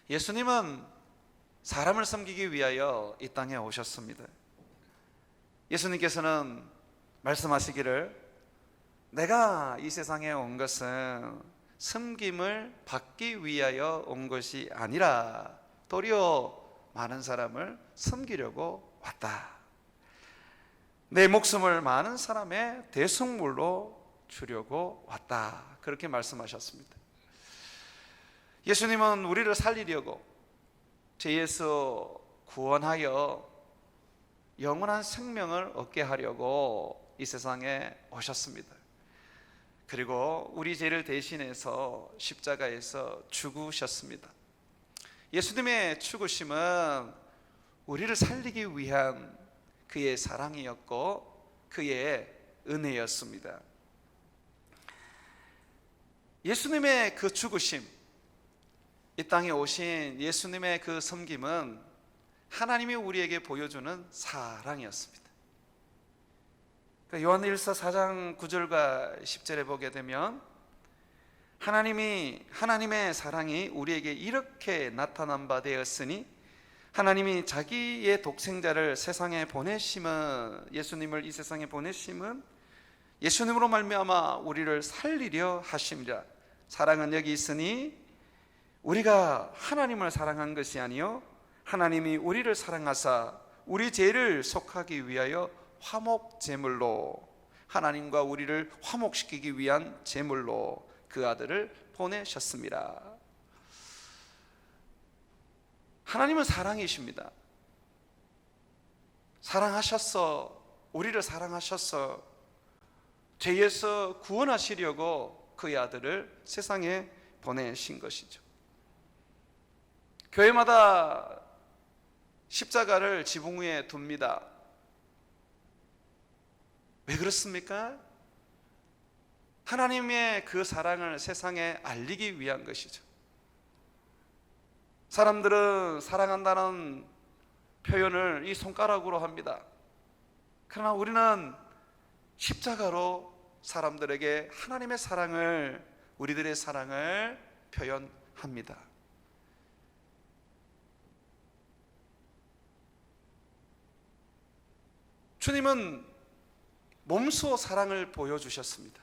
예수님은 사람을 섬기기 위하여 이 땅에 오셨습니다. 예수님께서는 말씀하시기를 내가 이 세상에 온 것은 섬김을 받기 위하여 온 것이 아니라 도리어 많은 사람을 섬기려고 왔다. 내 목숨을 많은 사람의 대속물로 주려고 왔다. 그렇게 말씀하셨습니다. 예수님은 우리를 살리려고 죄에서 구원하여 영원한 생명을 얻게 하려고 이 세상에 오셨습니다. 그리고 우리 죄를 대신해서 십자가에서 죽으셨습니다. 예수님의 죽으심은 우리를 살리기 위한 그의 사랑이었고 그의 은혜였습니다. 예수님의 그 죽으심, 이 땅에 오신 예수님의 그 섬김은 하나님이 우리에게 보여주는 사랑이었습니다. 요한일서 4장 9절과 10절에 보게 되면 하나님의 사랑이 우리에게 이렇게 나타난 바 되었으니 하나님이 자기의 독생자를 세상에 보내심은, 예수님을 이 세상에 보내심은 예수님으로 말미암아 우리를 살리려 하심이라. 사랑은 여기 있으니 우리가 하나님을 사랑한 것이 아니요 하나님이 우리를 사랑하사 우리 죄를 속하기 위하여 화목 제물로, 하나님과 우리를 화목시키기 위한 제물로 그 아들을 보내셨습니다. 하나님은 사랑이십니다. 우리를 사랑하셔서 죄에서 구원하시려고 그의 아들을 세상에 보내신 것이죠. 교회마다 십자가를 지붕 위에 둡니다. 왜 그렇습니까? 하나님의 그 사랑을 세상에 알리기 위한 것이죠. 사람들은 사랑한다는 표현을 이 손가락으로 합니다. 그러나 우리는 십자가로 사람들에게 하나님의 사랑을, 우리들의 사랑을 표현합니다. 주님은 몸소 사랑을 보여주셨습니다.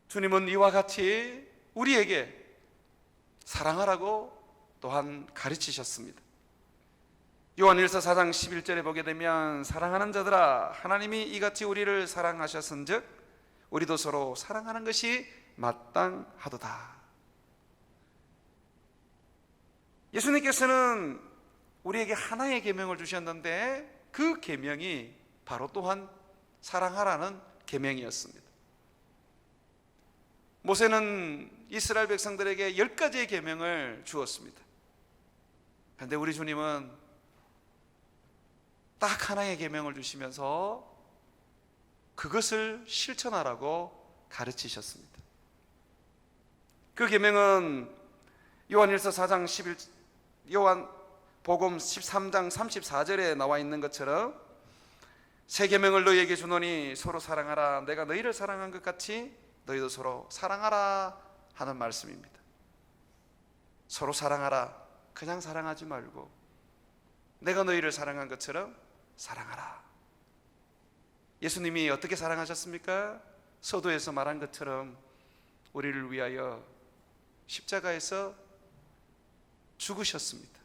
주님은 이와 같이 우리에게 사랑하라고 또한 가르치셨습니다. 요한일서 4장 11절에 보게 되면 사랑하는 자들아 하나님이 이같이 우리를 사랑하셨은즉 우리도 서로 사랑하는 것이 마땅하도다. 예수님께서는 우리에게 하나의 계명을 주셨는데 그 계명이 바로 또한 사랑하라는 계명이었습니다. 모세는 이스라엘 백성들에게 10가지의 계명을 주었습니다. 그런데 우리 주님은 딱 하나의 계명을 주시면서 그것을 실천하라고 가르치셨습니다. 그 계명은 요한일서 4장 11, 요한복음 13장 34절에 나와 있는 것처럼 새 계명을 너희에게 주노니 서로 사랑하라. 내가 너희를 사랑한 것 같이 너희도 서로 사랑하라 하는 말씀입니다. 서로 사랑하라. 그냥 사랑하지 말고 내가 너희를 사랑한 것처럼 사랑하라. 예수님이 어떻게 사랑하셨습니까? 서도에서 말한 것처럼 우리를 위하여 십자가에서 죽으셨습니다.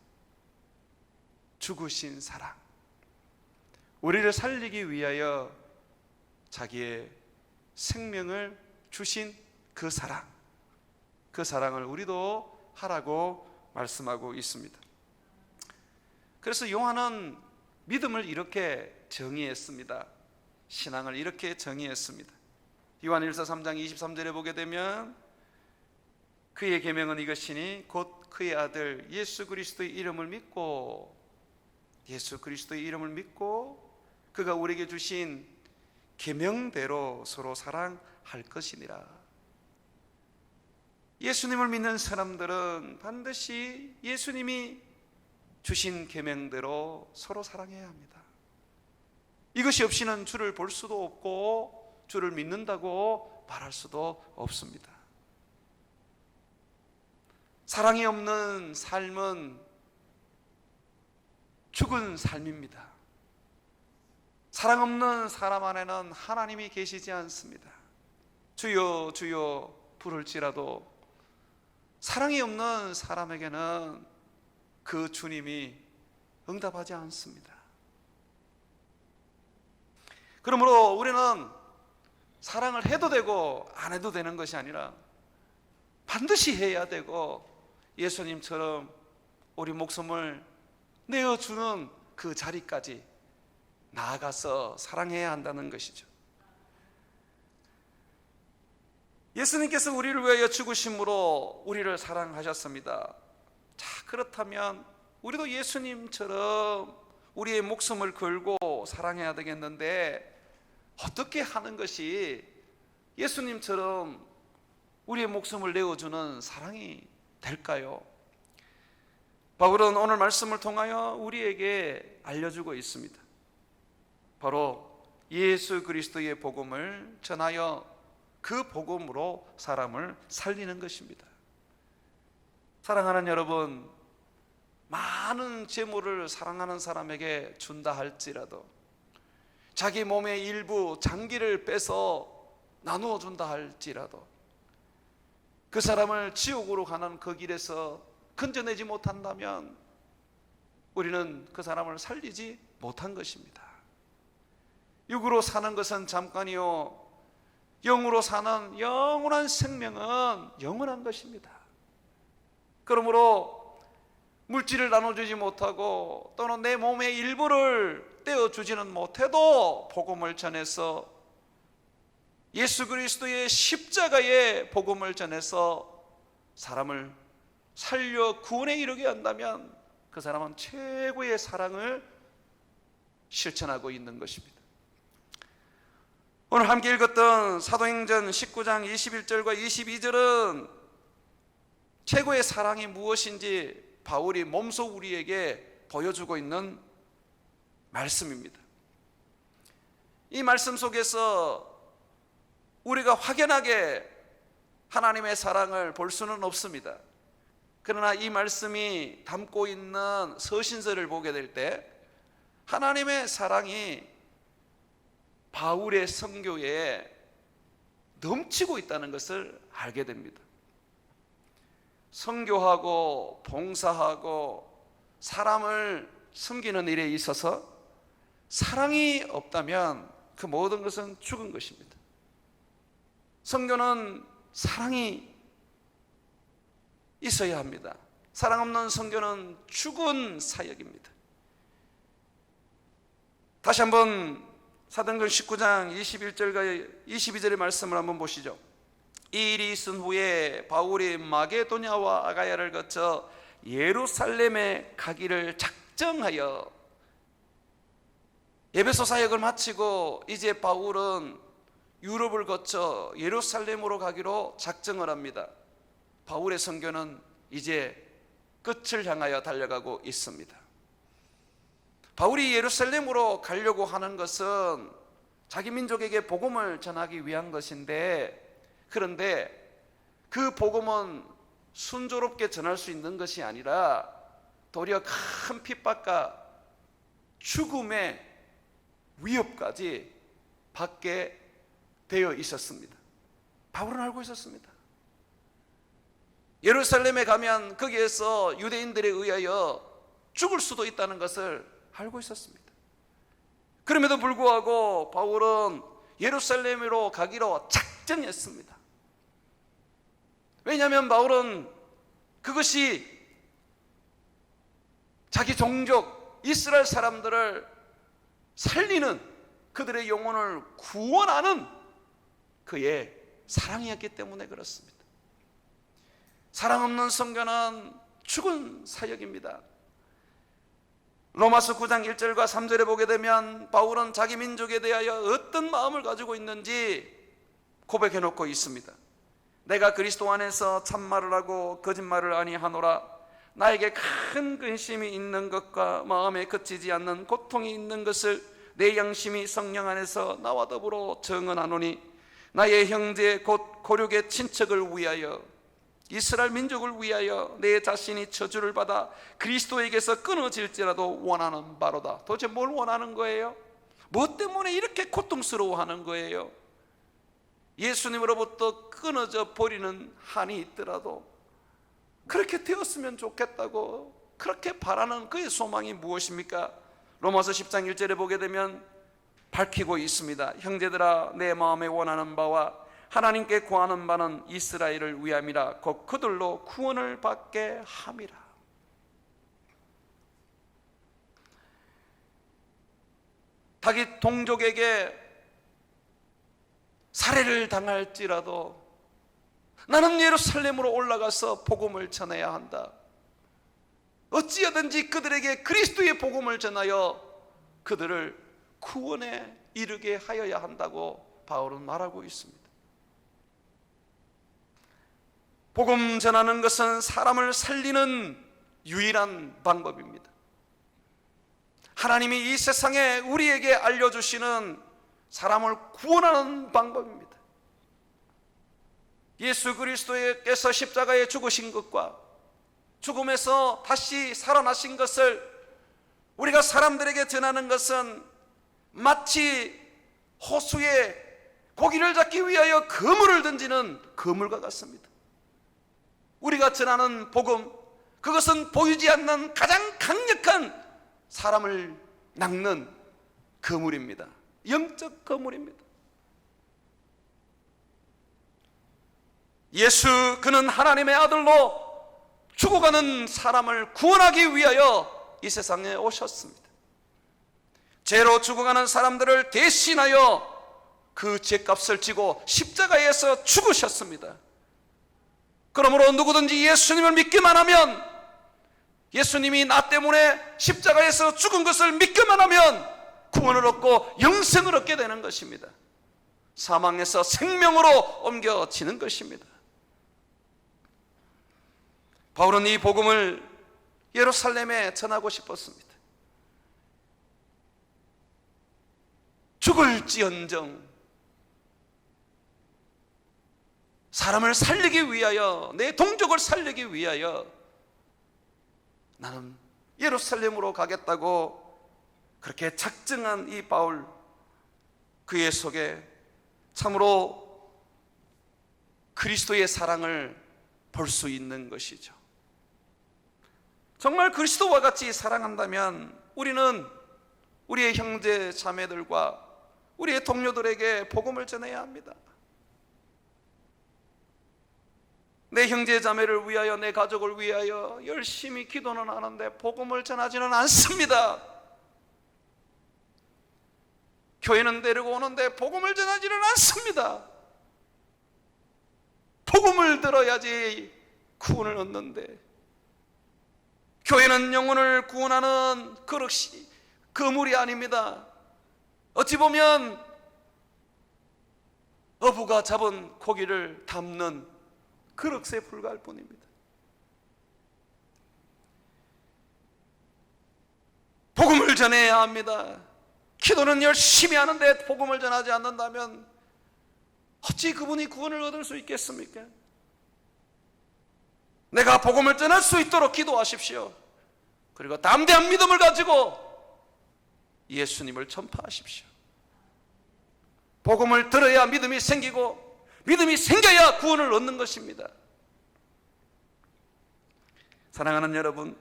죽으신 사랑, 우리를 살리기 위하여 자기의 생명을 주신 그 사랑, 그 사랑을 우리도 하라고 말씀하고 있습니다. 그래서 요한은 믿음을 이렇게 정의했습니다. 신앙을 이렇게 정의했습니다. 요한일서 3장 23절에 보게 되면 그의 계명은 이것이니 곧 그의 아들 예수 그리스도의 이름을 믿고, 예수 그리스도의 이름을 믿고 그가 우리에게 주신 계명대로 서로 사랑할 것이니라. 예수님을 믿는 사람들은 반드시 예수님이 주신 계명대로 서로 사랑해야 합니다. 이것이 없이는 주를 볼 수도 없고 주를 믿는다고 말할 수도 없습니다. 사랑이 없는 삶은 죽은 삶입니다. 사랑 없는 사람 안에는 하나님이 계시지 않습니다. 주여 주여 부를지라도 사랑이 없는 사람에게는 그 주님이 응답하지 않습니다. 그러므로 우리는 사랑을 해도 되고 안 해도 되는 것이 아니라 반드시 해야 되고 예수님처럼 우리 목숨을 내어주는 그 자리까지 나아가서 사랑해야 한다는 것이죠. 예수님께서 우리를 위하여 죽으심으로 우리를 사랑하셨습니다. 자, 그렇다면 우리도 예수님처럼 우리의 목숨을 걸고 사랑해야 되겠는데 어떻게 하는 것이 예수님처럼 우리의 목숨을 내어주는 사랑이 될까요? 바울은 오늘 말씀을 통하여 우리에게 알려주고 있습니다. 바로 예수 그리스도의 복음을 전하여 그 복음으로 사람을 살리는 것입니다. 사랑하는 여러분, 많은 재물을 사랑하는 사람에게 준다 할지라도, 자기 몸의 일부 장기를 빼서 나누어 준다 할지라도 그 사람을 지옥으로 가는 그 길에서 건져내지 못한다면 우리는 그 사람을 살리지 못한 것입니다. 육으로 사는 것은 잠깐이요, 영으로 사는 영원한 생명은 영원한 것입니다. 그러므로 물질을 나눠주지 못하고 또는 내 몸의 일부를 떼어주지는 못해도 복음을 전해서 예수 그리스도의 십자가의 복음을 전해서 사람을 살려 구원에 이르게 한다면 그 사람은 최고의 사랑을 실천하고 있는 것입니다. 오늘 함께 읽었던 사도행전 19장 21절과 22절은 최고의 사랑이 무엇인지 바울이 몸소 우리에게 보여주고 있는 말씀입니다. 이 말씀 속에서 우리가 확연하게 하나님의 사랑을 볼 수는 없습니다. 그러나 이 말씀이 담고 있는 서신서를 보게 될 때 하나님의 사랑이 바울의 선교에 넘치고 있다는 것을 알게 됩니다. 선교하고 봉사하고 사람을 섬기는 일에 있어서 사랑이 없다면 그 모든 것은 죽은 것입니다. 선교는 사랑이 있어야 합니다. 사랑 없는 선교는 죽은 사역입니다. 다시 한번 사도행전 19장 21절과 22절의 말씀을 한번 보시죠. 이 일이 있은 후에 바울이 마게도냐와 아가야를 거쳐 예루살렘에 가기를 작정하여 에베소 사역을 마치고 이제 바울은 유럽을 거쳐 예루살렘으로 가기로 작정을 합니다. 바울의 선교는 이제 끝을 향하여 달려가고 있습니다. 바울이 예루살렘으로 가려고 하는 것은 자기 민족에게 복음을 전하기 위한 것인데, 그런데 그 복음은 순조롭게 전할 수 있는 것이 아니라 도리어 큰 핍박과 죽음의 위협까지 받게 되어 있었습니다. 바울은 알고 있었습니다. 예루살렘에 가면 거기에서 유대인들에 의하여 죽을 수도 있다는 것을 알고 있었습니다. 그럼에도 불구하고 바울은 예루살렘으로 가기로 작정했습니다. 왜냐하면 바울은 그것이 자기 종족 이스라엘 사람들을 살리는, 그들의 영혼을 구원하는 그의 사랑이었기 때문에 그렇습니다. 사랑 없는 선교는 죽은 사역입니다. 로마서 9장 1절과 3절에 보게 되면 바울은 자기 민족에 대하여 어떤 마음을 가지고 있는지 고백해 놓고 있습니다. 내가 그리스도 안에서 참말을 하고 거짓말을 아니하노라. 나에게 큰 근심이 있는 것과 마음에 그치지 않는 고통이 있는 것을 내 양심이 성령 안에서 나와 더불어 증언하노니 나의 형제 곧 고륙의 친척을 위하여 이스라엘 민족을 위하여 내 자신이 저주를 받아 그리스도에게서 끊어질지라도 원하는 바로다. 도대체 뭘 원하는 거예요? 무엇 때문에 이렇게 고통스러워하는 거예요? 예수님으로부터 끊어져 버리는 한이 있더라도 그렇게 되었으면 좋겠다고 그렇게 바라는 그의 소망이 무엇입니까? 로마서 10장 1절에 보게 되면 밝히고 있습니다. 형제들아, 내 마음에 원하는 바와 하나님께 구하는 바는 이스라엘을 위함이라. 곧 그들로 구원을 받게 함이라. 자기 동족에게 살해를 당할지라도 나는 예루살렘으로 올라가서 복음을 전해야 한다. 어찌하든지 그들에게 그리스도의 복음을 전하여 그들을 구원에 이르게 하여야 한다고 바울은 말하고 있습니다. 복음 전하는 것은 사람을 살리는 유일한 방법입니다. 하나님이 이 세상에 우리에게 알려주시는 사람을 구원하는 방법입니다. 예수 그리스도께서 십자가에 죽으신 것과 죽음에서 다시 살아나신 것을 우리가 사람들에게 전하는 것은 마치 호수에 고기를 잡기 위하여 그물을 던지는 그물과 같습니다. 우리가 전하는 복음, 그것은 보이지 않는 가장 강력한 사람을 낚는 그물입니다. 영적 그물입니다. 예수, 그는 하나님의 아들로 죽어가는 사람을 구원하기 위하여 이 세상에 오셨습니다. 죄로 죽어가는 사람들을 대신하여 그 죄값을 지고 십자가에서 죽으셨습니다. 그러므로 누구든지 예수님을 믿기만 하면, 예수님이 나 때문에 십자가에서 죽은 것을 믿기만 하면 구원을 얻고 영생을 얻게 되는 것입니다. 사망에서 생명으로 옮겨지는 것입니다. 바울은 이 복음을 예루살렘에 전하고 싶었습니다. 죽을지언정 사람을 살리기 위하여, 내 동족을 살리기 위하여 나는 예루살렘으로 가겠다고 그렇게 작정한 이 바울, 그의 속에 참으로 그리스도의 사랑을 볼 수 있는 것이죠. 정말 그리스도와 같이 사랑한다면 우리는 우리의 형제 자매들과 우리의 동료들에게 복음을 전해야 합니다. 내 형제 자매를 위하여, 내 가족을 위하여 열심히 기도는 하는데 복음을 전하지는 않습니다. 교회는 데리고 오는데 복음을 전하지는 않습니다. 복음을 들어야지 구원을 얻는데, 교회는 영혼을 구원하는 그릇이, 그물이 아닙니다. 어찌 보면 어부가 잡은 고기를 담는 그릇에 불과할 뿐입니다. 복음을 전해야 합니다. 기도는 열심히 하는데 복음을 전하지 않는다면 어찌 그분이 구원을 얻을 수 있겠습니까? 내가 복음을 전할 수 있도록 기도하십시오. 그리고 담대한 믿음을 가지고 예수님을 전파하십시오. 복음을 들어야 믿음이 생기고, 믿음이 생겨야 구원을 얻는 것입니다. 사랑하는 여러분,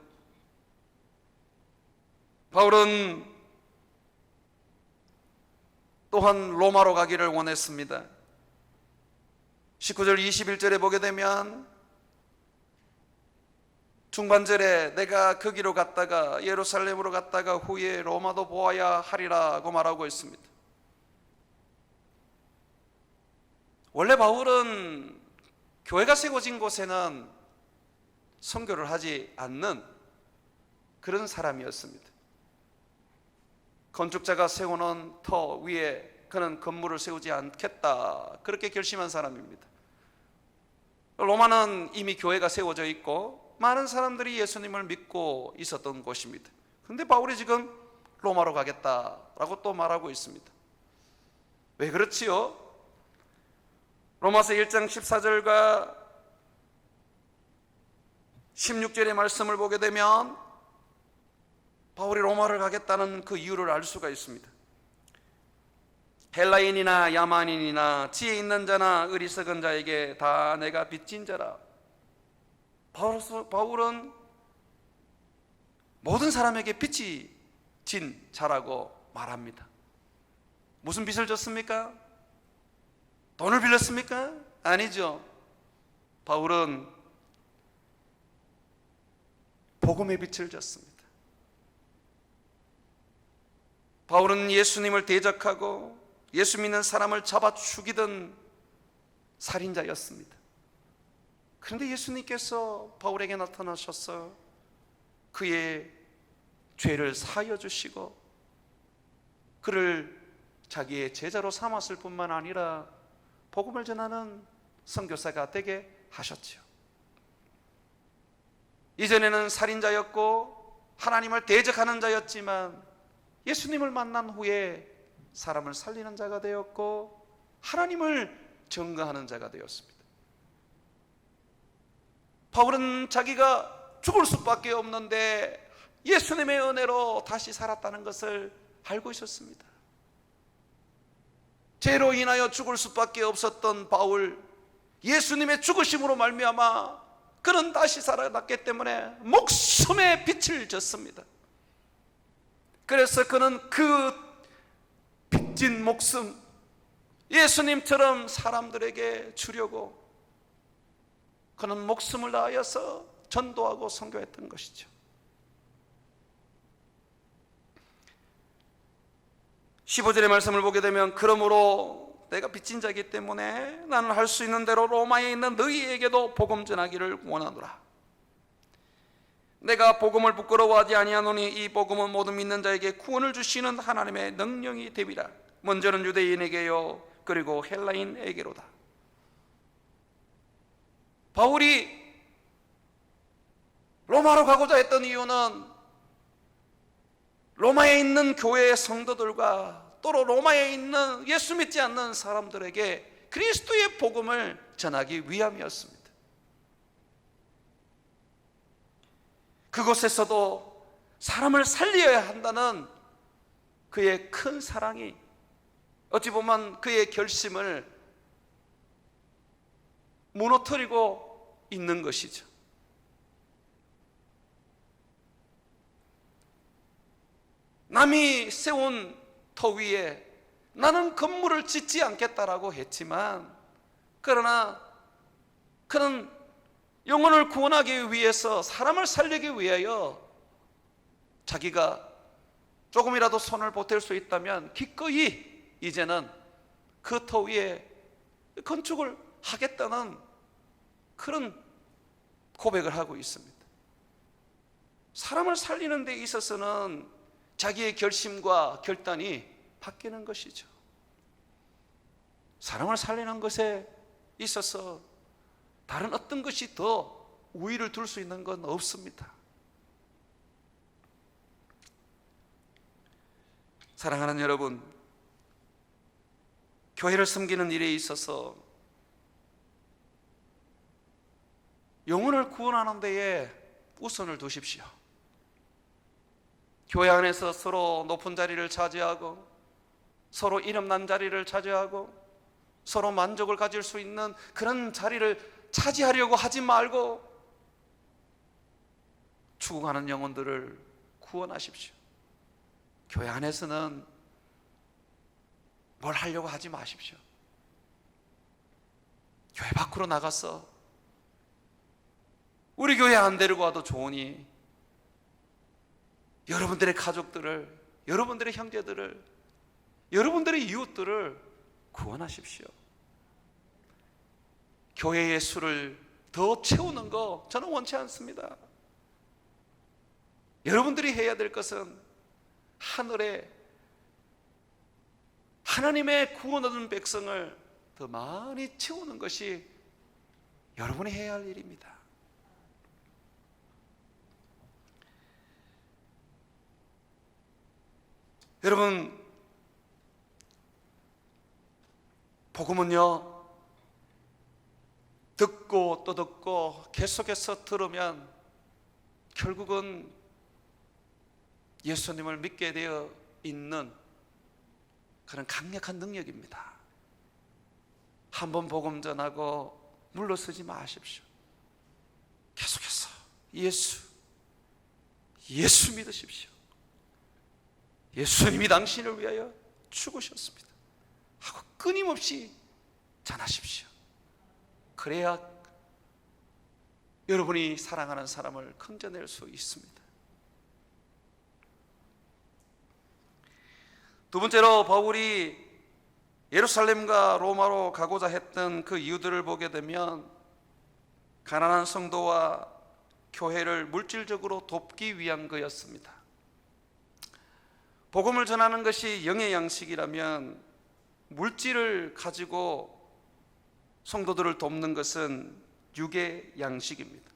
바울은 또한 로마로 가기를 원했습니다. 19절 21절에 보게 되면 중반절에 내가 거기로 갔다가 예루살렘으로 갔다가 후에 로마도 보아야 하리라고 말하고 있습니다. 원래 바울은 교회가 세워진 곳에는 선교를 하지 않는 그런 사람이었습니다. 건축자가 세우는 터 위에 그는 건물을 세우지 않겠다, 그렇게 결심한 사람입니다. 로마는 이미 교회가 세워져 있고 많은 사람들이 예수님을 믿고 있었던 곳입니다. 그런데 바울이 지금 로마로 가겠다라고 또 말하고 있습니다. 왜 그렇지요? 로마서 1장 14절과 16절의 말씀을 보게 되면 바울이 로마를 가겠다는 그 이유를 알 수가 있습니다. 헬라인이나 야만인이나 지혜 있는 자나 어리석은 자에게 다 내가 빚진 자라. 바울은 모든 사람에게 빚이 진 자라고 말합니다. 무슨 빚을 졌습니까? 돈을 빌렸습니까? 아니죠. 바울은 복음의 빚을 졌습니다. 바울은 예수님을 대적하고 예수 믿는 사람을 잡아 죽이던 살인자였습니다. 그런데 예수님께서 바울에게 나타나셔서 그의 죄를 사하여 주시고 그를 자기의 제자로 삼았을 뿐만 아니라 복음을 전하는 선교사가 되게 하셨지요. 이전에는 살인자였고 하나님을 대적하는 자였지만 예수님을 만난 후에 사람을 살리는 자가 되었고 하나님을 증거하는 자가 되었습니다. 바울은 자기가 죽을 수밖에 없는데 예수님의 은혜로 다시 살았다는 것을 알고 있었습니다. 죄로 인하여 죽을 수밖에 없었던 바울, 예수님의 죽으심으로 말미암아 그는 다시 살아났기 때문에 목숨의 빛을 졌습니다. 그래서 그는 그 빚진 목숨 예수님처럼 사람들에게 주려고 그는 목숨을 다하여서 전도하고 선교했던 것이죠. 15절의 말씀을 보게 되면 그러므로 내가 빚진 자이기 때문에 나는 할 수 있는 대로 로마에 있는 너희에게도 복음 전하기를 원하노라. 내가 복음을 부끄러워하지 아니하노니 이 복음은 모든 믿는 자에게 구원을 주시는 하나님의 능력이 됨이라. 먼저는 유대인에게요 그리고 헬라인에게로다. 바울이 로마로 가고자 했던 이유는 로마에 있는 교회의 성도들과 또 로마에 있는 예수 믿지 않는 사람들에게 그리스도의 복음을 전하기 위함이었습니다. 그곳에서도 사람을 살려야 한다는 그의 큰 사랑이 어찌 보면 그의 결심을 무너뜨리고 있는 것이죠. 남이 세운 터 위에 나는 건물을 짓지 않겠다라고 했지만 그러나 그는 영혼을 구원하기 위해서 사람을 살리기 위하여 자기가 조금이라도 손을 보탤 수 있다면 기꺼이 이제는 그 터 위에 건축을 하겠다는 그런 고백을 하고 있습니다. 사람을 살리는 데 있어서는 자기의 결심과 결단이 바뀌는 것이죠. 사람을 살리는 것에 있어서 다른 어떤 것이 더 우위를 둘 수 있는 건 없습니다. 사랑하는 여러분, 교회를 섬기는 일에 있어서 영혼을 구원하는 데에 우선을 두십시오. 교회 안에서 서로 높은 자리를 차지하고 서로 이름난 자리를 차지하고 서로 만족을 가질 수 있는 그런 자리를 차지하려고 하지 말고 죽어가는 영혼들을 구원하십시오. 교회 안에서는 뭘 하려고 하지 마십시오. 교회 밖으로 나가서 우리 교회 안 데리고 와도 좋으니 여러분들의 가족들을, 여러분들의 형제들을, 여러분들의 이웃들을 구원하십시오. 교회의 수를 더 채우는 거 저는 원치 않습니다. 여러분들이 해야 될 것은 하늘에 하나님의 구원 얻은 백성을 더 많이 채우는 것이 여러분이 해야 할 일입니다. 여러분, 복음은요 듣고 또 듣고 계속해서 들으면 결국은 예수님을 믿게 되어 있는 그런 강력한 능력입니다. 한번 복음 전하고 물러서지 마십시오. 계속해서 예수 믿으십시오. 예수님이 당신을 위하여 죽으셨습니다 하고 끊임없이 전하십시오. 그래야 여러분이 사랑하는 사람을 건져낼 수 있습니다. 두 번째로 바울이 예루살렘과 로마로 가고자 했던 그 이유들을 보게 되면 가난한 성도와 교회를 물질적으로 돕기 위한 거였습니다. 복음을 전하는 것이 영의 양식이라면 물질을 가지고 성도들을 돕는 것은 육의 양식입니다.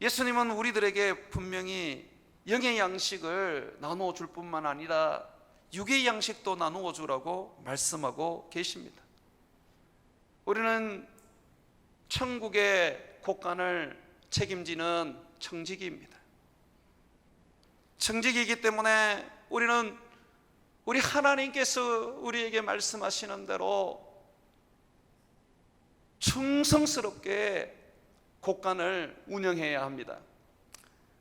예수님은 우리들에게 분명히 영의 양식을 나누어 줄 뿐만 아니라 육의 양식도 나누어 주라고 말씀하고 계십니다. 우리는 천국의 곳간을 책임지는 청지기입니다. 청지기이기 때문에 우리는 우리 하나님께서 우리에게 말씀하시는 대로 충성스럽게 곳간을 운영해야 합니다.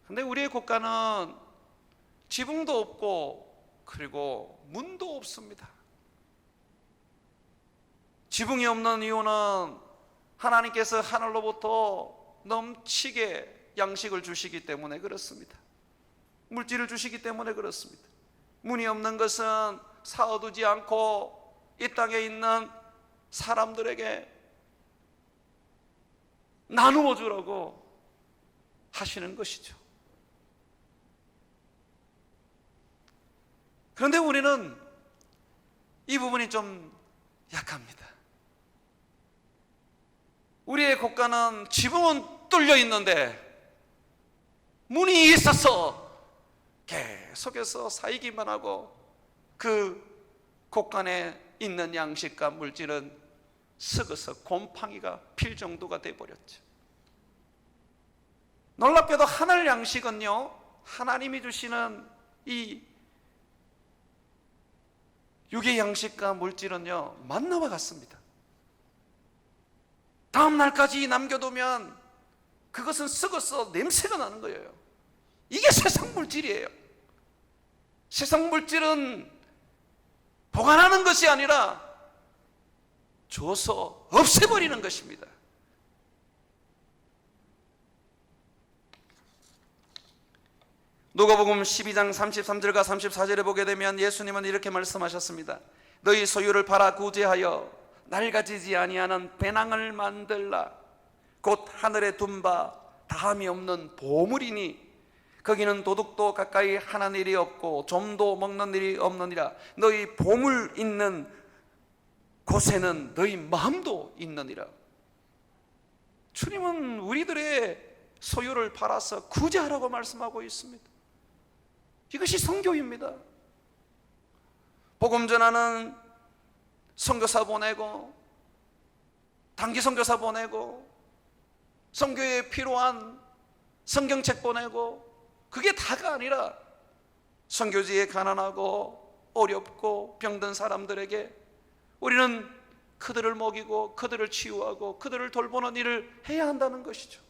그런데 우리의 곳간은 지붕도 없고 그리고 문도 없습니다. 지붕이 없는 이유는 하나님께서 하늘로부터 넘치게 양식을 주시기 때문에 그렇습니다. 물질을 주시기 때문에 그렇습니다. 문이 없는 것은 사어두지 않고 이 땅에 있는 사람들에게 나누어 주라고 하시는 것이죠. 그런데 우리는 이 부분이 좀 약합니다. 우리의 곳간은 지붕은 뚫려 있는데 문이 있어서 계속해서 사이기만 하고 그 곳간에 있는 양식과 물질은 썩어서 곰팡이가 필 정도가 되어버렸죠. 놀랍게도 하늘 양식은요, 하나님이 주시는 이 육의 양식과 물질은요, 만나와 같습니다. 다음 날까지 남겨두면 그것은 썩어서 냄새가 나는 거예요. 이게 세상 물질이에요. 세상 물질은 보관하는 것이 아니라 줘서 없애버리는 것입니다. 누가복음 12장 33절과 34절에 보게 되면 예수님은 이렇게 말씀하셨습니다. 너희 소유를 팔아 구제하여 낡아지지 아니하는 배낭을 만들라. 곧 하늘에 둔 바 다함이 없는 보물이니 거기는 도둑도 가까이 하는 일이 없고 좀도 먹는 일이 없느니라. 너희 보물 있는 곳에는 너희 마음도 있느니라. 주님은 우리들의 소유를 팔아서 구제하라고 말씀하고 있습니다. 이것이 선교입니다. 복음 전하는 선교사 보내고 단기 선교사 보내고 선교에 필요한 성경책 보내고 그게 다가 아니라 선교지에 가난하고 어렵고 병든 사람들에게 우리는 그들을 먹이고 그들을 치유하고 그들을 돌보는 일을 해야 한다는 것이죠.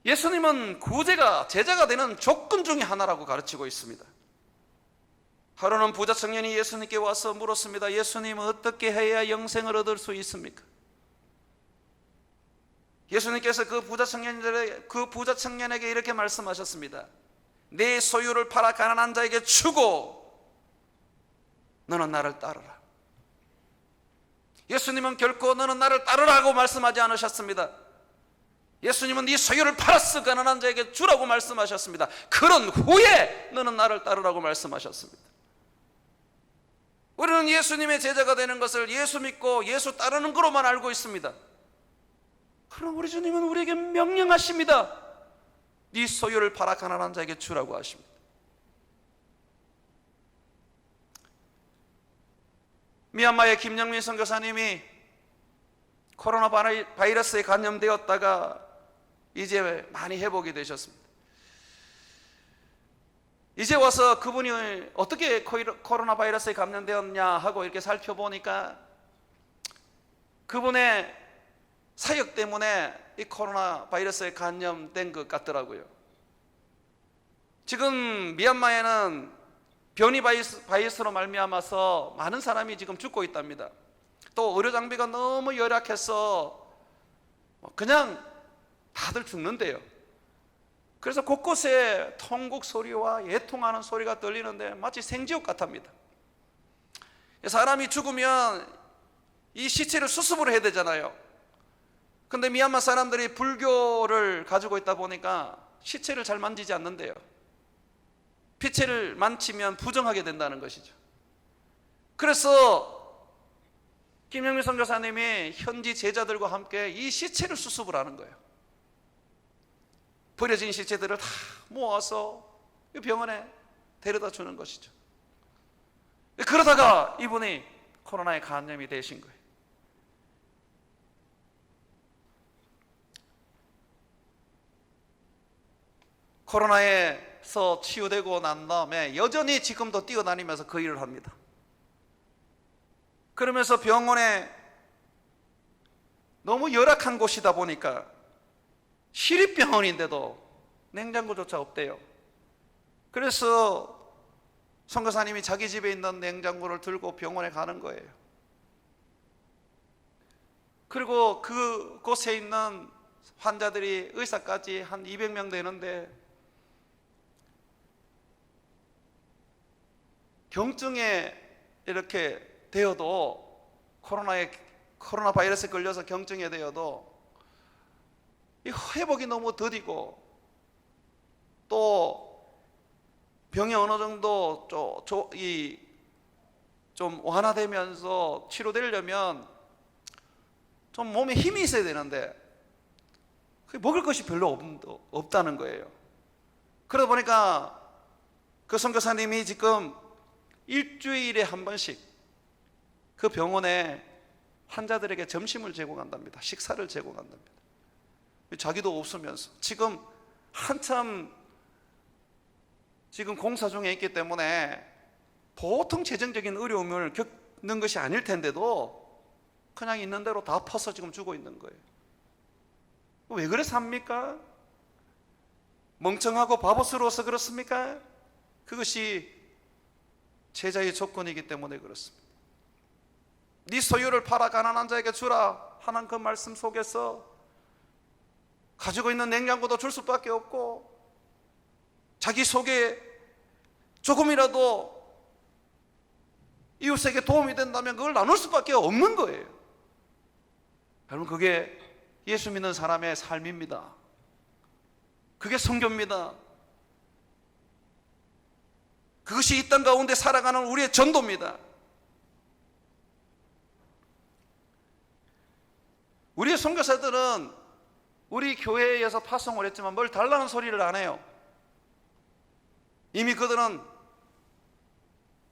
예수님은 구제가 제자가 되는 조건 중에 하나라고 가르치고 있습니다. 하루는 부자 청년이 예수님께 와서 물었습니다. 예수님, 어떻게 해야 영생을 얻을 수 있습니까? 예수님께서 그 부자 청년에게 이렇게 말씀하셨습니다. 내 소유를 팔아 가난한 자에게 주고 너는 나를 따르라. 예수님은 결코 너는 나를 따르라고 말씀하지 않으셨습니다. 예수님은 네 소유를 팔아서 가난한 자에게 주라고 말씀하셨습니다. 그런 후에 너는 나를 따르라고 말씀하셨습니다. 우리는 예수님의 제자가 되는 것을 예수 믿고 예수 따르는 거로만 알고 있습니다. 그러나 우리 주님은 우리에게 명령하십니다. 네 소유를 팔아 가난한 자에게 주라고 하십니다. 미얀마의 김영민 선교사님이 코로나 바이러스에 감염되었다가 이제 많이 회복이 되셨습니다. 이제 와서 그분이 어떻게 코로나 바이러스에 감염되었냐 하고 이렇게 살펴보니까 그분의 사역 때문에 이 코로나 바이러스에 감염된 것 같더라고요. 지금 미얀마에는 변이 바이러스로 말미암아서 많은 사람이 지금 죽고 있답니다. 또 의료 장비가 너무 열악해서 그냥 다들 죽는데요. 그래서 곳곳에 통곡 소리와 애통하는 소리가 들리는데 마치 생지옥 같답니다. 사람이 죽으면 이 시체를 수습을 해야 되잖아요. 근데 미얀마 사람들이 불교를 가지고 있다 보니까 시체를 잘 만지지 않는데요. 피체를 만지면 부정하게 된다는 것이죠. 그래서 김영민 선교사님이 현지 제자들과 함께 이 시체를 수습을 하는 거예요. 버려진 시체들을 다 모아서 병원에 데려다 주는 것이죠. 그러다가 이분이 코로나에 감염이 되신 거예요. 코로나에서 치유되고 난 다음에 여전히 지금도 뛰어다니면서 그 일을 합니다. 그러면서 병원에 너무 열악한 곳이다 보니까 시립병원인데도 냉장고조차 없대요. 그래서 선교사님이 자기 집에 있는 냉장고를 들고 병원에 가는 거예요. 그리고 그곳에 있는 환자들이 의사까지 한 200명 되는데 경증에 이렇게 되어도 코로나 바이러스에 걸려서 경증에 되어도 이 회복이 너무 더디고 또 병이 어느 정도 좀 완화되면서 치료되려면 좀 몸에 힘이 있어야 되는데 먹을 것이 별로 없다는 거예요. 그러다 보니까 그 선교사님이 지금 일주일에 한 번씩 그 병원에 환자들에게 점심을 제공한답니다. 식사를 제공한답니다. 자기도 없으면서 지금 한참 지금 공사 중에 있기 때문에 보통 재정적인 어려움을 겪는 것이 아닐 텐데도 그냥 있는 대로 다 퍼서 지금 주고 있는 거예요. 왜 그래 삽니까? 멍청하고 바보스러워서 그렇습니까? 그것이 제자의 조건이기 때문에 그렇습니다. 네 소유를 팔아 가난한 자에게 주라 하는 그 말씀 속에서 가지고 있는 냉장고도 줄 수밖에 없고 자기 속에 조금이라도 이웃에게 도움이 된다면 그걸 나눌 수밖에 없는 거예요. 여러분, 그게 예수 믿는 사람의 삶입니다. 그게 선교입니다. 그것이 이 땅 가운데 살아가는 우리의 전도입니다. 우리의 선교사들은 우리 교회에서 파송을 했지만 뭘 달라는 소리를 안 해요. 이미 그들은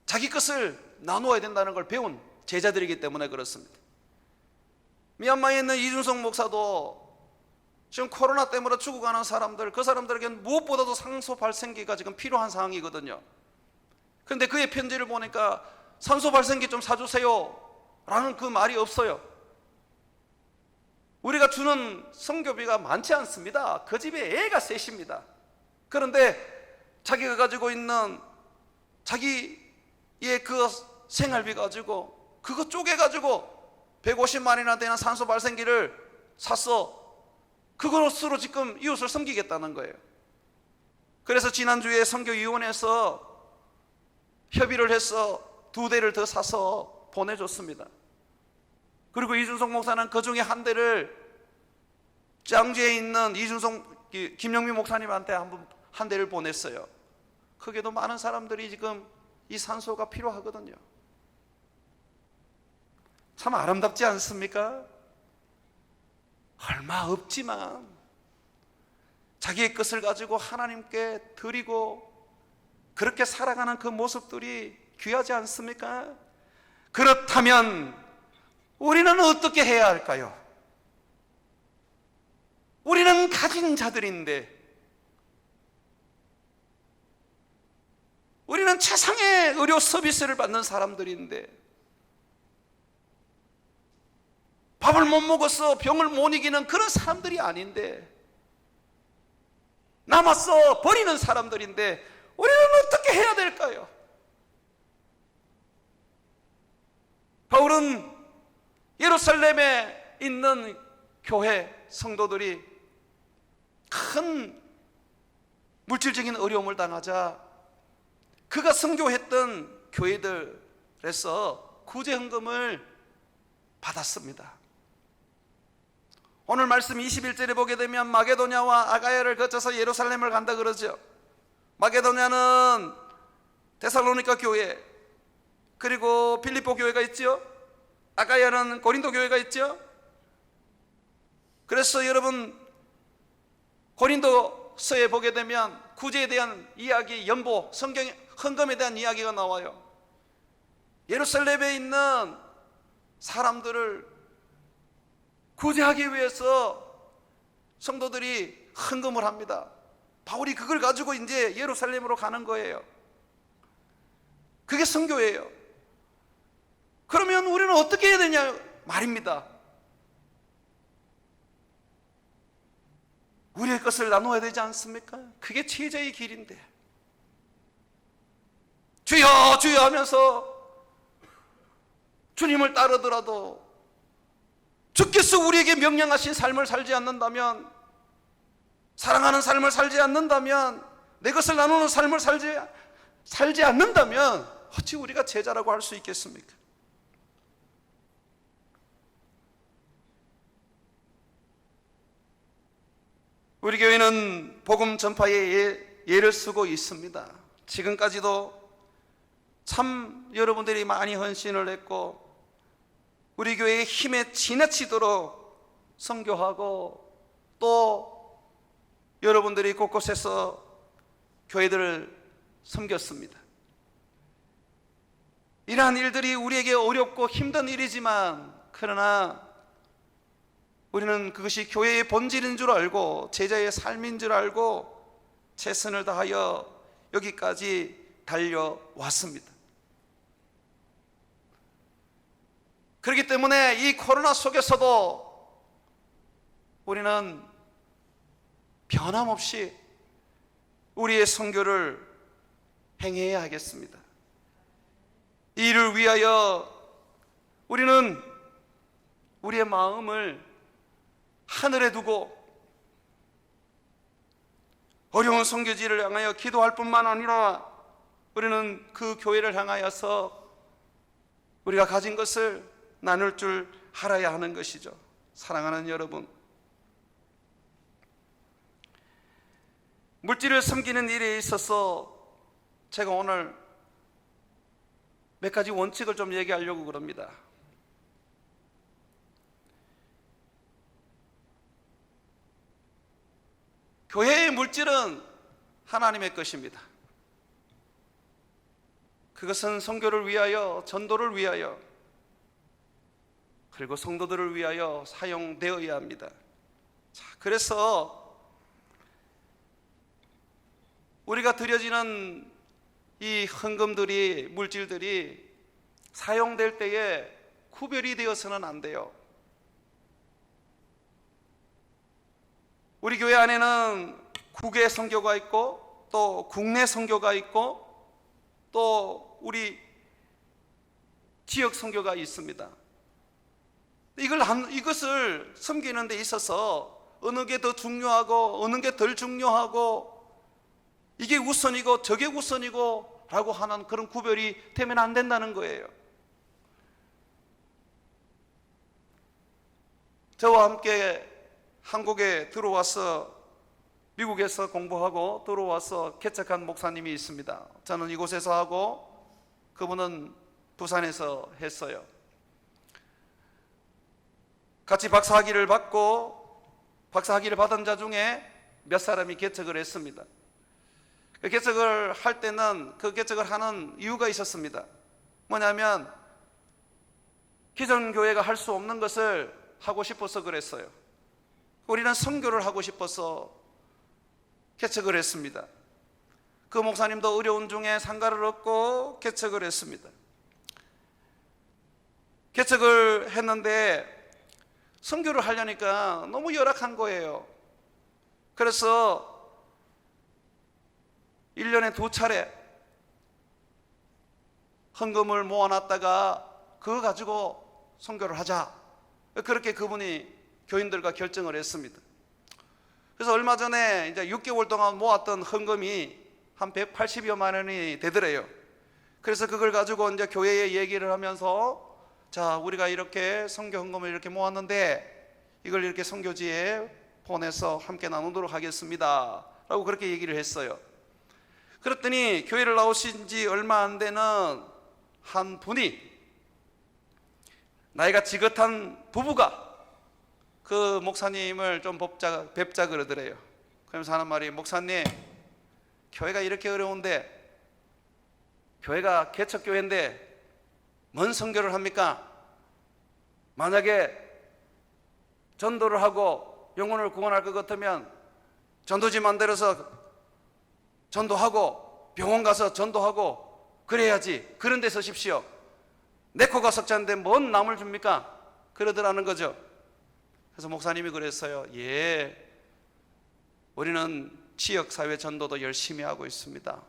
자기 것을 나누어야 된다는 걸 배운 제자들이기 때문에 그렇습니다. 미얀마에 있는 이준석 목사도 지금 코로나 때문에 죽어가는 사람들, 그 사람들에게는 무엇보다도 산소 발생기가 지금 필요한 상황이거든요. 그런데 그의 편지를 보니까 산소 발생기 좀 사주세요 라는 그 말이 없어요. 우리가 주는 선교비가 많지 않습니다. 그 집에 애가 셋입니다. 그런데 자기가 가지고 있는 자기의 그 생활비 가지고 그거 쪼개가지고 150만이나 되는 산소 발생기를 샀어. 그것으로 지금 이웃을 섬기겠다는 거예요. 그래서 지난주에 선교위원회에서 협의를 해서 2대를 더 사서 보내줬습니다. 그리고 이준석 목사는 그 중에 한 대를 짱주에 있는 김영민 목사님한테 한 대를 보냈어요. 거기에도 많은 사람들이 지금 이 산소가 필요하거든요. 참 아름답지 않습니까? 얼마 없지만 자기의 것을 가지고 하나님께 드리고 그렇게 살아가는 그 모습들이 귀하지 않습니까? 그렇다면 우리는 어떻게 해야 할까요? 우리는 우리는 가진 자들인데, 우리는 최상의 의료 서비스를 받는 사람들인데, 밥을 못 먹어서 병을 못 이기는 그런 사람들이 아닌데, 남아서 버리는 사람들인데 우리는 어떻게 해야 될까요? 바울은 예루살렘에 있는 교회 성도들이 큰 물질적인 어려움을 당하자 그가 선교했던 교회들에서 구제헌금을 받았습니다. 오늘 말씀 21절에 보게 되면 마게도냐와 아가야를 거쳐서 예루살렘을 간다 그러죠. 마게도냐는 데살로니가 교회, 그리고 빌립보 교회가 있죠. 아가야는 고린도 교회가 있죠. 그래서 여러분 고린도서에 보게 되면 구제에 대한 이야기, 연보, 성경 헌금에 대한 이야기가 나와요. 예루살렘에 있는 사람들을 구제하기 위해서 성도들이 헌금을 합니다. 바울이 그걸 가지고 이제 예루살렘으로 가는 거예요. 그게 선교예요. 그러면 우리는 어떻게 해야 되냐 말입니다. 우리의 것을 나눠야 되지 않습니까? 그게 제자의 길인데, 주여 주여 하면서 주님을 따르더라도 주께서 우리에게 명령하신 삶을 살지 않는다면, 사랑하는 삶을 살지 않는다면, 내 것을 나누는 삶을 살지 않는다면 어찌 우리가 제자라고 할 수 있겠습니까? 우리 교회는 복음 전파에 예를 쓰고 있습니다. 지금까지도 참 여러분들이 많이 헌신을 했고 우리 교회의 힘에 지나치도록 선교하고, 또 여러분들이 곳곳에서 교회들을 섬겼습니다. 이러한 일들이 우리에게 어렵고 힘든 일이지만, 그러나 우리는 그것이 교회의 본질인 줄 알고 제자의 삶인 줄 알고 최선을 다하여 여기까지 달려왔습니다. 그렇기 때문에 이 코로나 속에서도 우리는 변함없이 우리의 선교를 행해야 하겠습니다. 이를 위하여 우리는 우리의 마음을 하늘에 두고 어려운 선교지를 향하여 기도할 뿐만 아니라 우리는 그 교회를 향하여서 우리가 가진 것을 나눌 줄 알아야 하는 것이죠. 사랑하는 여러분, 물질을 섬기는 일에 있어서 제가 오늘 몇 가지 원칙을 좀 얘기하려고 그럽니다. 교회의 물질은 하나님의 것입니다. 그것은 선교를 위하여, 전도를 위하여, 그리고 성도들을 위하여 사용되어야 합니다. 자, 그래서 우리가 드려지는 이 헌금들이, 물질들이 사용될 때에 구별이 되어서는 안 돼요. 우리 교회 안에는 국외 선교가 있고, 또 국내 선교가 있고, 또 우리 지역 선교가 있습니다. 이것을 섬기는 데 있어서 어느 게 더 중요하고 어느 게 덜 중요하고, 이게 우선이고 저게 우선이고 라고 하는 그런 구별이 되면 안 된다는 거예요. 저와 함께 한국에 들어와서 미국에서 공부하고 들어와서 개척한 목사님이 있습니다. 저는 이곳에서 하고 그분은 부산에서 했어요. 같이 박사학위를 받고, 박사학위를 받은 자 중에 몇 사람이 개척을 했습니다. 그 개척을 할 때는 그 개척을 하는 이유가 있었습니다. 뭐냐면 기존 교회가 할 수 없는 것을 하고 싶어서 그랬어요. 우리는 선교를 하고 싶어서 개척을 했습니다. 그 목사님도 어려운 중에 상가를 얻고 개척을 했습니다. 개척을 했는데 선교를 하려니까 너무 열악한 거예요. 그래서 1년에 2차례 헌금을 모아놨다가 그거 가지고 선교를 하자, 그렇게 그분이 교인들과 결정을 했습니다. 그래서 얼마 전에 이제 6개월 동안 모았던 헌금이 한 180여만 원이 되더래요. 그래서 그걸 가지고 이제 교회에 얘기를 하면서, 자, 우리가 이렇게 선교 헌금을 이렇게 모았는데 이걸 이렇게 선교지에 보내서 함께 나누도록 하겠습니다 라고 그렇게 얘기를 했어요. 그랬더니 교회를 나오신 지 얼마 안 되는 한 분이, 나이가 지긋한 부부가 그 목사님을 좀 뵙자 그러더래요. 그러면서 하는 말이, 목사님, 교회가 이렇게 어려운데, 교회가 개척교회인데 뭔 선교를 합니까? 만약에 전도를 하고 영혼을 구원할 것 같으면 전도지 만들어서 전도하고 병원 가서 전도하고 그래야지. 그런 데 서십시오. 내 코가 석자인데 뭔 남을 줍니까? 그러더라는 거죠. 그래서 목사님이 그랬어요. 예, 우리는 지역사회 전도도 열심히 하고 있습니다.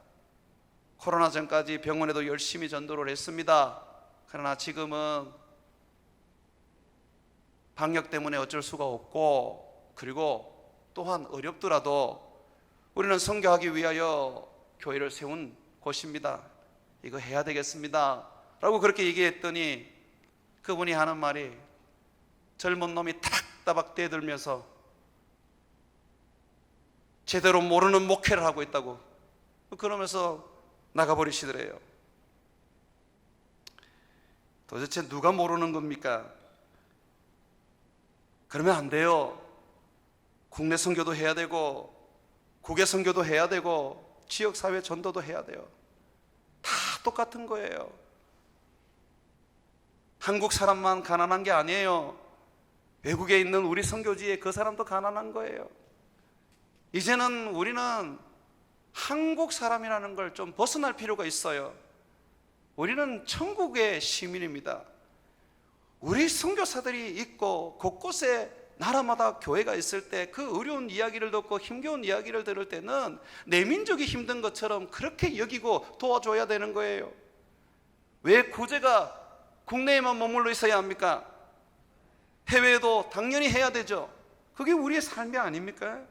코로나 전까지 병원에도 열심히 전도를 했습니다. 그러나 지금은 방역 때문에 어쩔 수가 없고, 그리고 또한 어렵더라도 우리는 선교하기 위하여 교회를 세운 곳입니다. 이거 해야 되겠습니다 라고 그렇게 얘기했더니 그분이 하는 말이, 젊은 놈이 타박타박 대들면서 제대로 모르는 목회를 하고 있다고 그러면서 나가버리시더래요. 도대체 누가 모르는 겁니까? 그러면 안 돼요. 국내 선교도 해야 되고 국외 선교도 해야 되고 지역사회 전도도 해야 돼요. 다 똑같은 거예요. 한국 사람만 가난한 게 아니에요. 외국에 있는 우리 선교지에 그 사람도 가난한 거예요. 이제는 우리는 한국 사람이라는 걸 좀 벗어날 필요가 있어요. 우리는 천국의 시민입니다. 우리 선교사들이 있고 곳곳에 나라마다 교회가 있을 때 그 어려운 이야기를 듣고 힘겨운 이야기를 들을 때는 내 민족이 힘든 것처럼 그렇게 여기고 도와줘야 되는 거예요. 왜 구제가 국내에만 머물러 있어야 합니까? 해외에도 당연히 해야 되죠. 그게 우리의 삶이 아닙니까?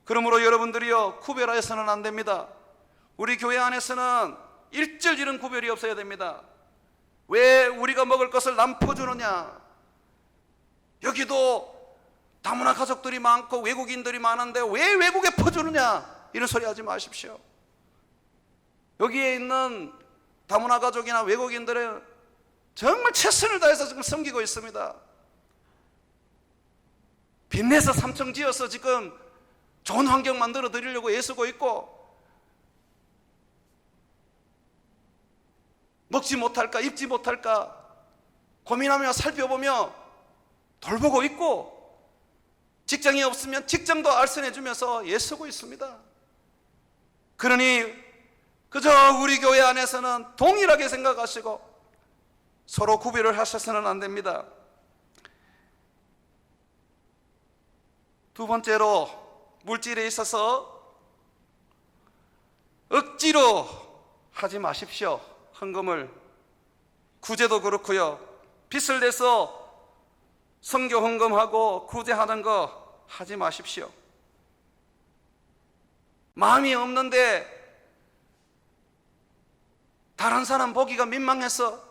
그러므로 여러분들이요, 구별해서는 안 됩니다. 우리 교회 안에서는 일절 이런 구별이 없어야 됩니다. 왜 우리가 먹을 것을 남 퍼주느냐? 여기도 다문화 가족들이 많고 외국인들이 많은데 왜 외국에 퍼주느냐? 이런 소리 하지 마십시오. 여기에 있는 다문화 가족이나 외국인들은 정말 최선을 다해서 지금 섬기고 있습니다. 빚내서 3층 지어서 지금 좋은 환경 만들어 드리려고 애쓰고 있고, 먹지 못할까 입지 못할까 고민하며 살펴보며 돌보고 있고, 직장이 없으면 직장도 알선해 주면서 애쓰고 있습니다. 그러니 그저 우리 교회 안에서는 동일하게 생각하시고 서로 구별을 하셔서는 안 됩니다. 두 번째로, 물질에 있어서 억지로 하지 마십시오. 헌금을, 구제도 그렇고요. 빚을 내서 선교 헌금하고 구제하는 거 하지 마십시오. 마음이 없는데 다른 사람 보기가 민망해서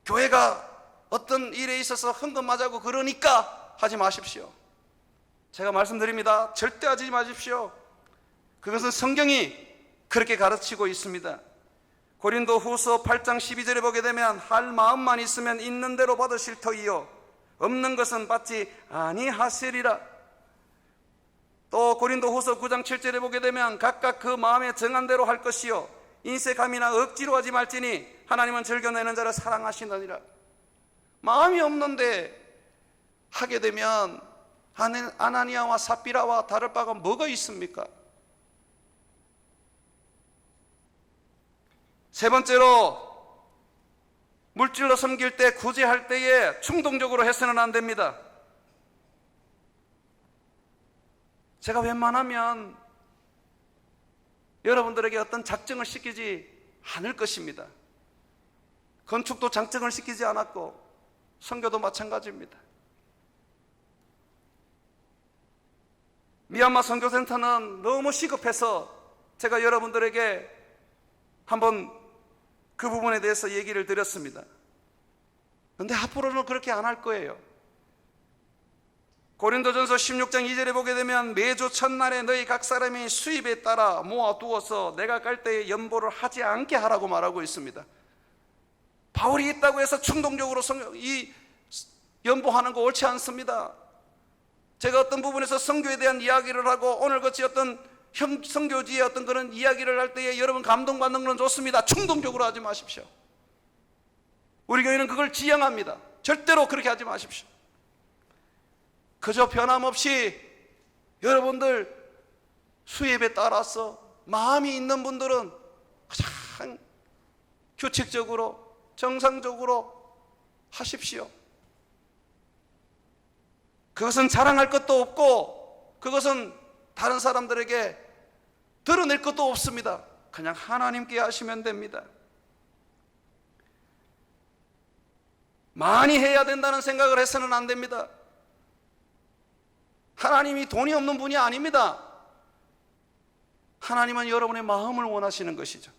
교회가 어떤 일에 있어서 헌금하자고 그러니까 하지 마십시오. 제가 말씀드립니다. 절대 하지 마십시오. 그것은 성경이 그렇게 가르치고 있습니다. 고린도 후서 8장 12절에 보게 되면, 할 마음만 있으면 있는 대로 받으실 터이요 없는 것은 받지 아니하시리라. 또 고린도 후서 9장 7절에 보게 되면, 각각 그 마음에 정한 대로 할 것이요 인색함이나 억지로 하지 말지니 하나님은 즐겨내는 자를 사랑하시느니라. 마음이 없는데 하게 되면 아나니아와 삽비라와 다를 바가 뭐가 있습니까? 세 번째로, 물질로 섬길 때, 구제할 때에 충동적으로 해서는 안 됩니다. 제가 웬만하면 여러분들에게 어떤 작정을 시키지 않을 것입니다. 건축도 작정을 시키지 않았고 선교도 마찬가지입니다. 미얀마 선교센터는 너무 시급해서 제가 여러분들에게 한번 그 부분에 대해서 얘기를 드렸습니다. 그런데 앞으로는 그렇게 안 할 거예요. 고린도전서 16장 2절에 보게 되면 매주 첫날에 너희 각 사람이 수입에 따라 모아두어서 내가 갈 때에 연보를 하지 않게 하라고 말하고 있습니다. 바울이 있다고 해서 충동적으로 이 연보하는 거 옳지 않습니다. 제가 어떤 부분에서 선교에 대한 이야기를 하고 오늘같이 어떤 선교지의 어떤 그런 이야기를 할 때에 여러분 감동받는 건 좋습니다. 충동적으로 하지 마십시오. 우리 교회는 그걸 지향합니다. 절대로 그렇게 하지 마십시오. 그저 변함없이 여러분들 수입에 따라서 마음이 있는 분들은 가장 규칙적으로 정상적으로 하십시오. 그것은 자랑할 것도 없고 그것은 다른 사람들에게 드러낼 것도 없습니다. 그냥 하나님께 하시면 됩니다. 많이 해야 된다는 생각을 해서는 안 됩니다. 하나님이 돈이 없는 분이 아닙니다. 하나님은 여러분의 마음을 원하시는 것이죠.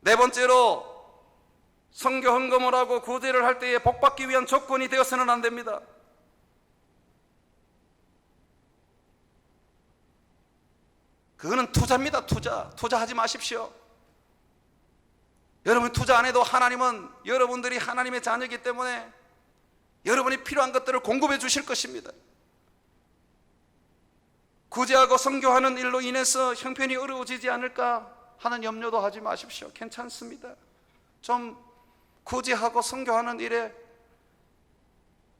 네 번째로, 선교 헌금을 하고 구제를 할 때에 복받기 위한 조건이 되어서는 안 됩니다. 그거는 투자입니다. 투자하지 마십시오. 여러분이 투자 안 해도 하나님은 여러분들이 하나님의 자녀이기 때문에 여러분이 필요한 것들을 공급해 주실 것입니다. 구제하고 선교하는 일로 인해서 형편이 어려워지지 않을까 하는 염려도 하지 마십시오. 괜찮습니다. 좀 구제하고 선교하는 일에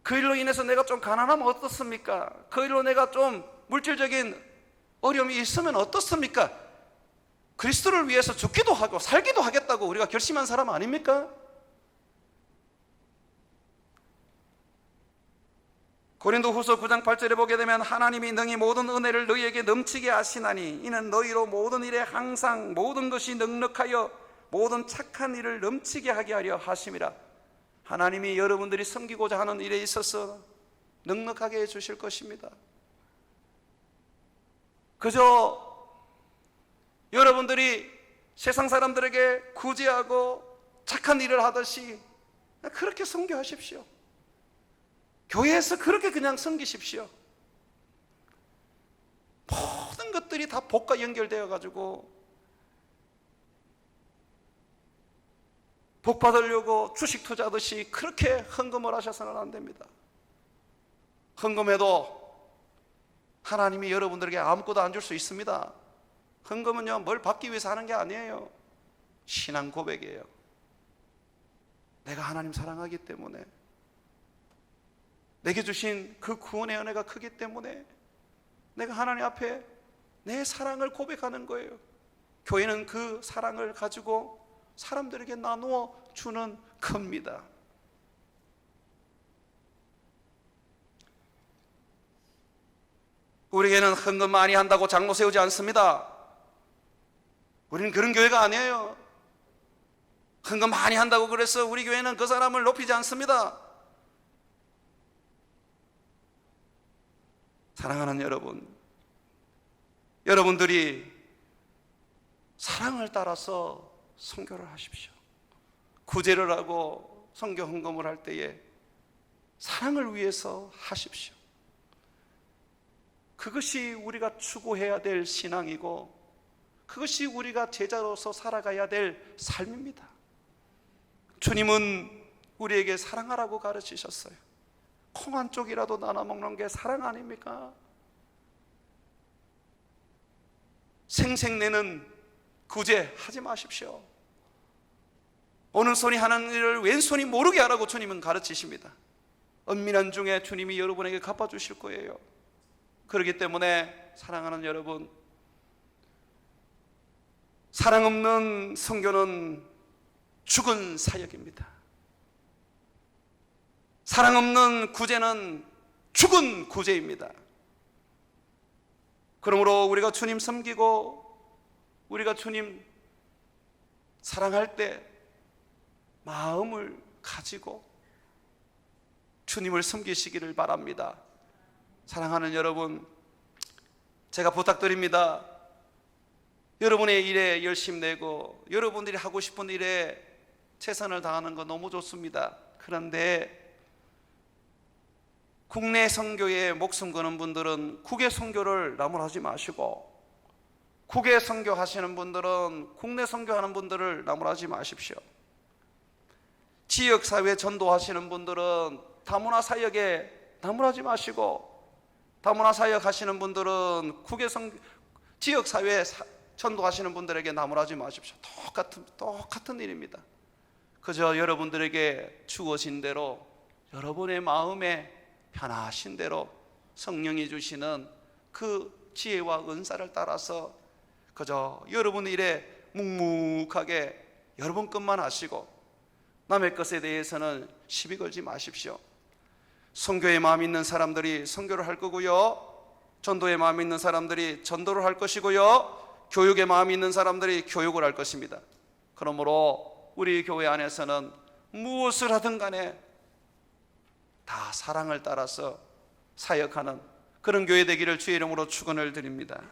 그 일로 인해서 내가 좀 가난하면 어떻습니까? 그 일로 내가 좀 물질적인 어려움이 있으면 어떻습니까? 그리스도를 위해서 죽기도 하고 살기도 하겠다고 우리가 결심한 사람 아닙니까? 고린도후서 9장 8절에 보게 되면 하나님이 능히 모든 은혜를 너희에게 넘치게 하시나니 이는 너희로 모든 일에 항상 모든 것이 넉넉하여 모든 착한 일을 넘치게 하게 하려 하심이라. 하나님이 여러분들이 섬기고자 하는 일에 있어서 넉넉하게 해주실 것입니다. 그저 여러분들이 세상 사람들에게 구제하고 착한 일을 하듯이 그렇게 섬겨하십시오. 교회에서 그렇게 그냥 섬기십시오. 모든 것들이 다 복과 연결되어 가지고 복 받으려고 주식 투자하듯이 그렇게 헌금을 하셔서는 안 됩니다. 헌금해도 하나님이 여러분들에게 아무것도 안 줄 수 있습니다. 헌금은요, 뭘 받기 위해서 하는 게 아니에요. 신앙 고백이에요. 내가 하나님 사랑하기 때문에, 내게 주신 그 구원의 은혜가 크기 때문에 내가 하나님 앞에 내 사랑을 고백하는 거예요. 교회는 그 사랑을 가지고 사람들에게 나누어 주는 겁니다. 우리에게는 헌금 많이 한다고 장로 세우지 않습니다. 우리는 그런 교회가 아니에요. 헌금 많이 한다고 그래서 우리 교회는 그 사람을 높이지 않습니다. 사랑하는 여러분, 여러분들이 사랑을 따라서 선교를 하십시오. 구제를 하고 선교 헌금을 할 때에 사랑을 위해서 하십시오. 그것이 우리가 추구해야 될 신앙이고 그것이 우리가 제자로서 살아가야 될 삶입니다. 주님은 우리에게 사랑하라고 가르치셨어요. 콩 한 쪽이라도 나눠 먹는 게 사랑 아닙니까? 생색내는 구제 하지 마십시오. 오른손이 하는 일을 왼손이 모르게 하라고 주님은 가르치십니다. 은밀한 중에 주님이 여러분에게 갚아주실 거예요. 그렇기 때문에 사랑하는 여러분, 사랑 없는 선교는 죽은 사역입니다. 사랑 없는 구제는 죽은 구제입니다. 그러므로 우리가 주님 섬기고 우리가 주님 사랑할 때 마음을 가지고 주님을 섬기시기를 바랍니다. 사랑하는 여러분, 제가 부탁드립니다. 여러분의 일에 열심 내고 여러분들이 하고 싶은 일에 최선을 다하는 거 너무 좋습니다. 그런데 국내 선교에 목숨 거는 분들은 국외 선교를 나무라지 마시고, 국외 선교하시는 분들은 국내 선교하는 분들을 나무라지 마십시오. 지역사회 전도하시는 분들은 다문화 사역에 나무라지 마시고, 다문화 사역 하시는 분들은 지역사회 전도하시는 분들에게 나무라지 마십시오. 똑같은 일입니다. 그저 여러분들에게 주어진 대로 여러분의 마음에 편하신 대로 성령이 주시는 그 지혜와 은사를 따라서 그저 여러분 일에 묵묵하게 여러분 것만 하시고 남의 것에 대해서는 시비 걸지 마십시오. 선교에 마음 있는 사람들이 선교를 할 거고요, 전도에 마음 있는 사람들이 전도를 할 것이고요, 교육에 마음 있는 사람들이 교육을 할 것입니다. 그러므로 우리 교회 안에서는 무엇을 하든 간에 다 사랑을 따라서 사역하는 그런 교회 되기를 주의 이름으로 축원을 드립니다.